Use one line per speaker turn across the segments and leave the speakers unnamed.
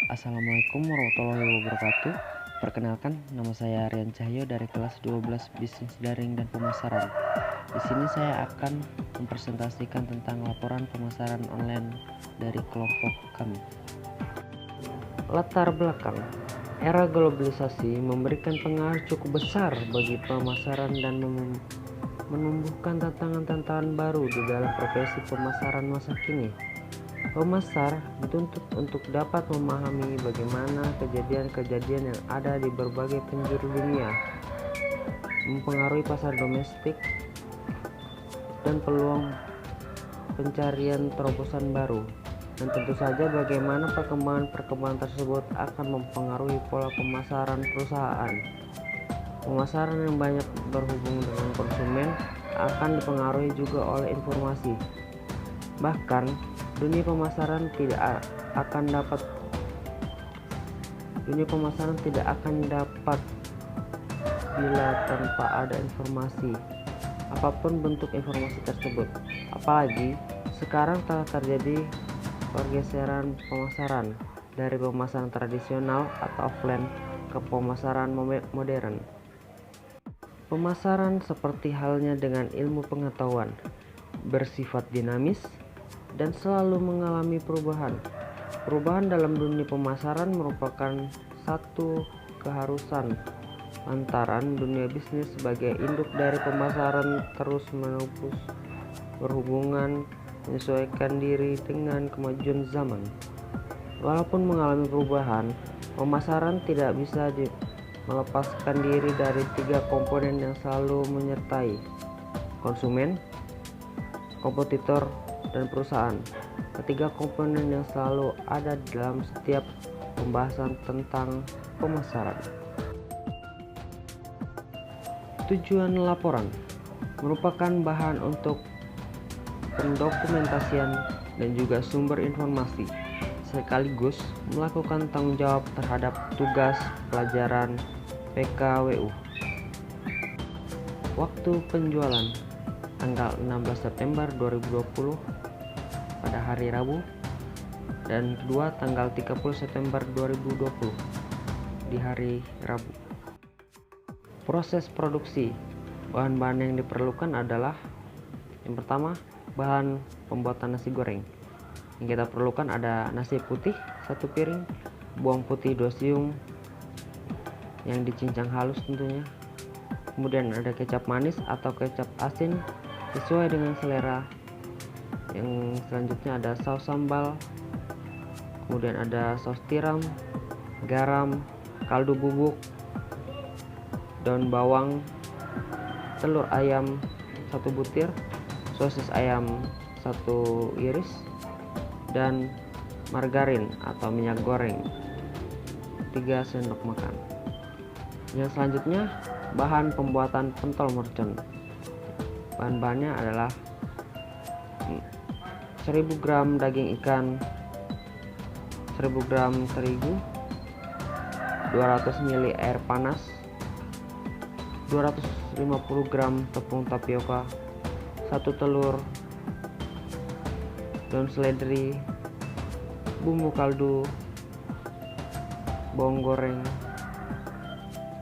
Assalamualaikum warahmatullahi wabarakatuh. Perkenalkan, nama saya Rian Cahyo dari kelas 12 Bisnis Daring dan Pemasaran. Di sini saya akan mempresentasikan tentang laporan pemasaran online dari kelompok kami. Latar belakang. Era globalisasi memberikan pengaruh cukup besar bagi pemasaran dan menumbuhkan tantangan-tantangan baru di dalam profesi pemasaran masa kini. Pemasar dituntut untuk dapat memahami bagaimana kejadian-kejadian yang ada di berbagai penjuru dunia mempengaruhi pasar domestik dan peluang pencarian terobosan baru, dan tentu saja bagaimana perkembangan tersebut akan mempengaruhi pola pemasaran perusahaan. Pemasaran yang banyak berhubung dengan konsumen akan dipengaruhi juga oleh informasi. Bahkan dunia pemasaran tidak akan dapat bila tanpa ada informasi, apapun bentuk informasi tersebut. Apalagi sekarang telah terjadi pergeseran pemasaran dari pemasaran tradisional atau offline ke pemasaran modern. Pemasaran seperti halnya dengan ilmu pengetahuan, bersifat dinamis dan selalu mengalami perubahan. Perubahan dalam dunia pemasaran merupakan satu keharusan lantaran dunia bisnis sebagai induk dari pemasaran terus-menerus berhubungan menyesuaikan diri dengan kemajuan zaman. Walaupun mengalami perubahan, pemasaran tidak bisa melepaskan diri dari tiga komponen yang selalu menyertai: konsumen, kompetitor, dan perusahaan. Ketiga komponen yang selalu ada dalam setiap pembahasan tentang pemasaran. Tujuan laporan merupakan bahan untuk pendokumentasian dan juga sumber informasi, sekaligus melakukan tanggung jawab terhadap tugas pelajaran PKWU. Waktu penjualan tanggal 16 September 2020 pada hari Rabu, dan kedua tanggal 30 September 2020 di hari Rabu. Proses produksi. Bahan-bahan yang diperlukan adalah: yang pertama, bahan pembuatan nasi goreng. Yang kita perlukan ada nasi putih 1 piring, bawang putih 2 siung yang dicincang halus tentunya. Kemudian ada kecap manis atau kecap asin sesuai dengan selera. Yang selanjutnya ada saus sambal, kemudian ada saus tiram, garam, kaldu bubuk, daun bawang, telur ayam 1 butir, sosis ayam 1 iris, dan margarin atau minyak goreng 3 sendok makan. Yang selanjutnya, bahan pembuatan pentol mercon. Bahan-bahannya adalah 1000 gram daging ikan, 1000 gram terigu, 200 ml air panas, 250 gram tepung tapioka, 1 telur, daun seledri, bumbu kaldu, bawang goreng,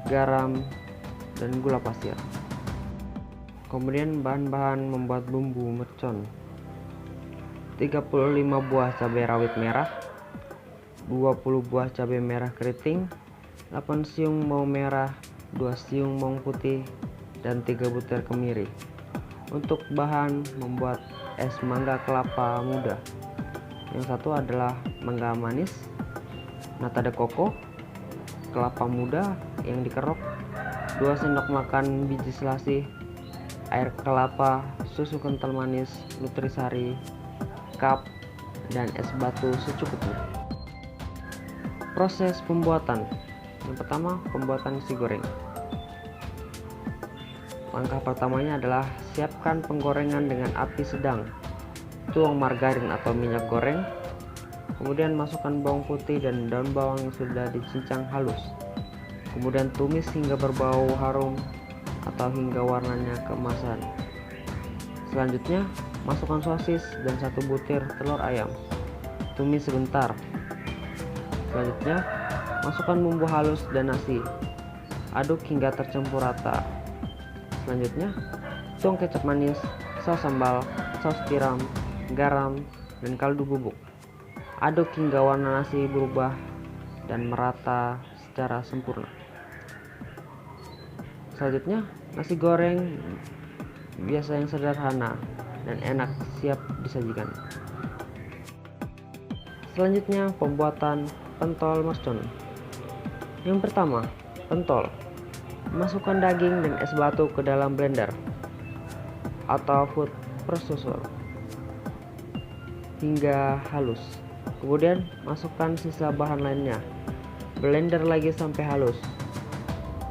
garam, dan gula pasir. Kemudian bahan-bahan membuat bumbu mercon: 35 buah cabai rawit merah, 20 buah cabai merah keriting, 8 siung bawang merah, 2 siung bawang putih, dan 3 butir kemiri. Untuk bahan membuat es mangga kelapa muda, yang satu adalah mangga manis, nata de coco, kelapa muda yang dikerok, 2 sendok makan biji selasih, air kelapa, susu kental manis, nutrisari, cup, dan es batu secukupnya. Proses pembuatan. Yang pertama, pembuatan nasi goreng. Langkah pertamanya adalah siapkan penggorengan dengan api sedang. Tuang margarin atau minyak goreng, kemudian masukkan bawang putih dan daun bawang yang sudah dicincang halus. Kemudian tumis hingga berbau harum atau hingga warnanya keemasan. Selanjutnya, masukkan sosis dan 1 butir telur ayam. Tumis sebentar. Selanjutnya, masukkan bumbu halus dan nasi. Aduk hingga tercampur rata. Selanjutnya, tuang kecap manis, saus sambal, saus tiram, garam, dan kaldu bubuk. Aduk hingga warna nasi berubah dan merata secara sempurna. Selanjutnya, nasi goreng biasa yang sederhana dan enak siap disajikan. Selanjutnya, pembuatan pentol mercon. Yang pertama, pentol. Masukkan daging dan es batu ke dalam blender atau food processor hingga halus. Kemudian masukkan sisa bahan lainnya. Blender lagi sampai halus.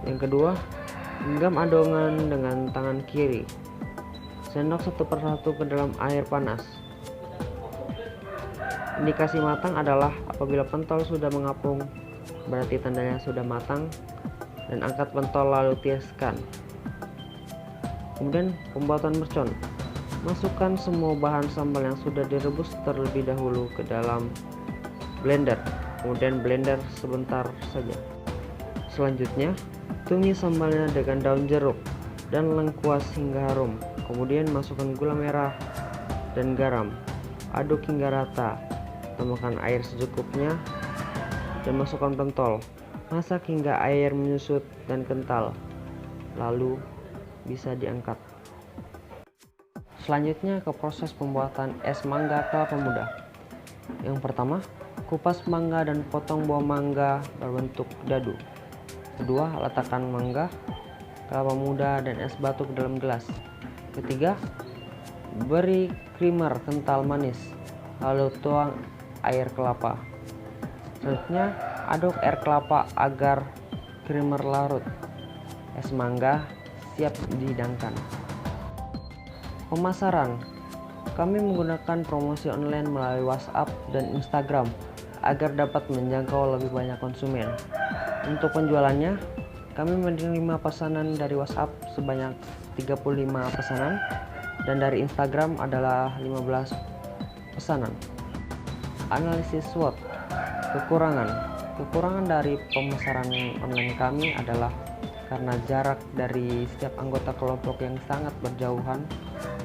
Yang kedua, genggam adonan dengan tangan kiri. Sendok satu persatu ke dalam air panas. Indikasi matang adalah apabila pentol sudah mengapung, berarti tandanya sudah matang, dan angkat pentol lalu tiriskan. Kemudian pembuatan mercon. Masukkan semua bahan sambal yang sudah direbus terlebih dahulu ke dalam blender, kemudian blender sebentar saja. Selanjutnya, tumis sambalnya dengan daun jeruk dan lengkuas hingga harum. Kemudian masukkan gula merah dan garam. Aduk hingga rata. Tambahkan air secukupnya dan masukkan pentol. Masak hingga air menyusut dan kental, lalu bisa diangkat. Selanjutnya ke proses pembuatan es mangga kelapa muda. Yang pertama, kupas mangga dan potong buah mangga berbentuk dadu. Kedua, letakkan mangga, kelapa muda, dan es batu ke dalam gelas. Ketiga, beri krimer kental manis, lalu tuang air kelapa. Selanjutnya, aduk air kelapa agar krimer larut. Es mangga siap dihidangkan. Pemasaran. Kami menggunakan promosi online melalui WhatsApp dan Instagram agar dapat menjangkau lebih banyak konsumen. Untuk penjualannya, kami menerima pesanan dari WhatsApp sebanyak 35 pesanan dan dari Instagram adalah 15 pesanan. Analisis SWOT. Kekurangan dari pemasaran online kami adalah karena jarak dari setiap anggota kelompok yang sangat berjauhan,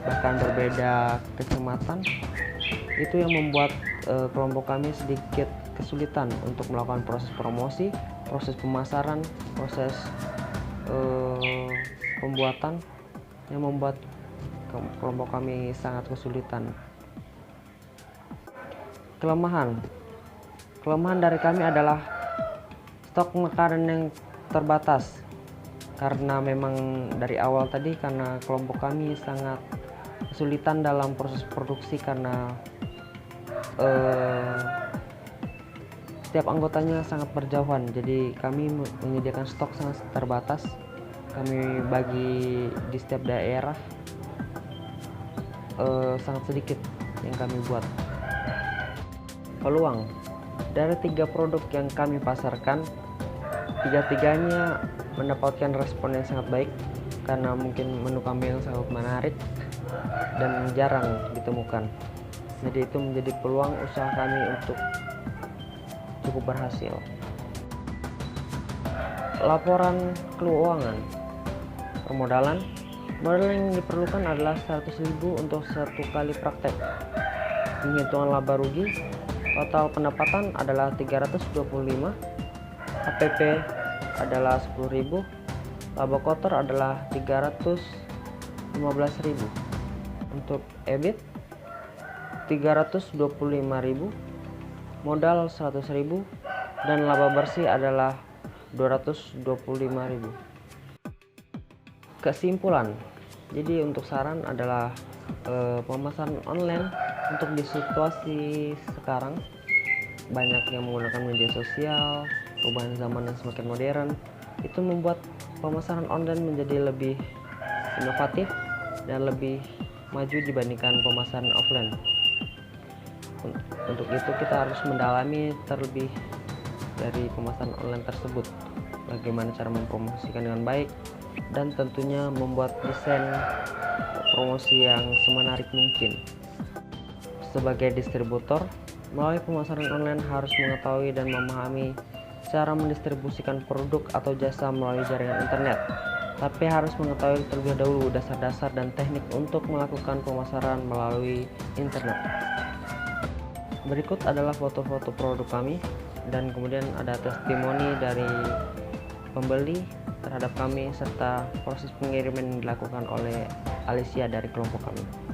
bahkan berbeda kecamatan. Itu yang membuat kelompok kami sedikit kesulitan untuk melakukan proses promosi, proses pemasaran, proses pembuatan, yang membuat kelompok kami sangat kesulitan. Kelemahan dari kami adalah stok makanan yang terbatas, karena memang dari awal tadi karena kelompok kami sangat kesulitan dalam proses produksi karena setiap anggotanya sangat berjauhan, jadi kami menyediakan stok sangat terbatas. Kami bagi di setiap daerah sangat sedikit yang kami buat. Peluang dari 3 produk yang kami pasarkan, 3-tiganya mendapatkan respon yang sangat baik karena mungkin menu kami yang sangat menarik dan jarang ditemukan. Jadi itu menjadi peluang usaha kami untuk cukup berhasil. Laporan keuangan. Permodalan. Modal yang diperlukan adalah 100.000 untuk 1 kali praktek. Penghitungan laba rugi. Total pendapatan adalah 325. APP adalah 10.000. Laba kotor adalah 315.000. Untuk EBIT 325.000. Modal 100.000 dan laba bersih adalah 225.000. Kesimpulan. Jadi untuk saran adalah pemasaran online untuk di situasi sekarang banyak yang menggunakan media sosial, perubahan zaman yang semakin modern, itu membuat pemasaran online menjadi lebih inovatif dan lebih maju dibandingkan pemasaran offline. Untuk itu kita harus mendalami terlebih dari pemasaran online tersebut, bagaimana cara mempromosikan dengan baik, dan tentunya membuat desain promosi yang semenarik mungkin. Sebagai distributor, Melalui pemasaran online harus mengetahui dan memahami cara mendistribusikan produk atau jasa melalui jaringan internet, tapi harus mengetahui terlebih dahulu dasar-dasar dan teknik untuk melakukan pemasaran melalui internet. Berikut adalah foto-foto produk kami, dan kemudian ada testimoni dari pembeli terhadap kami serta proses pengiriman yang dilakukan oleh Alicia dari kelompok kami.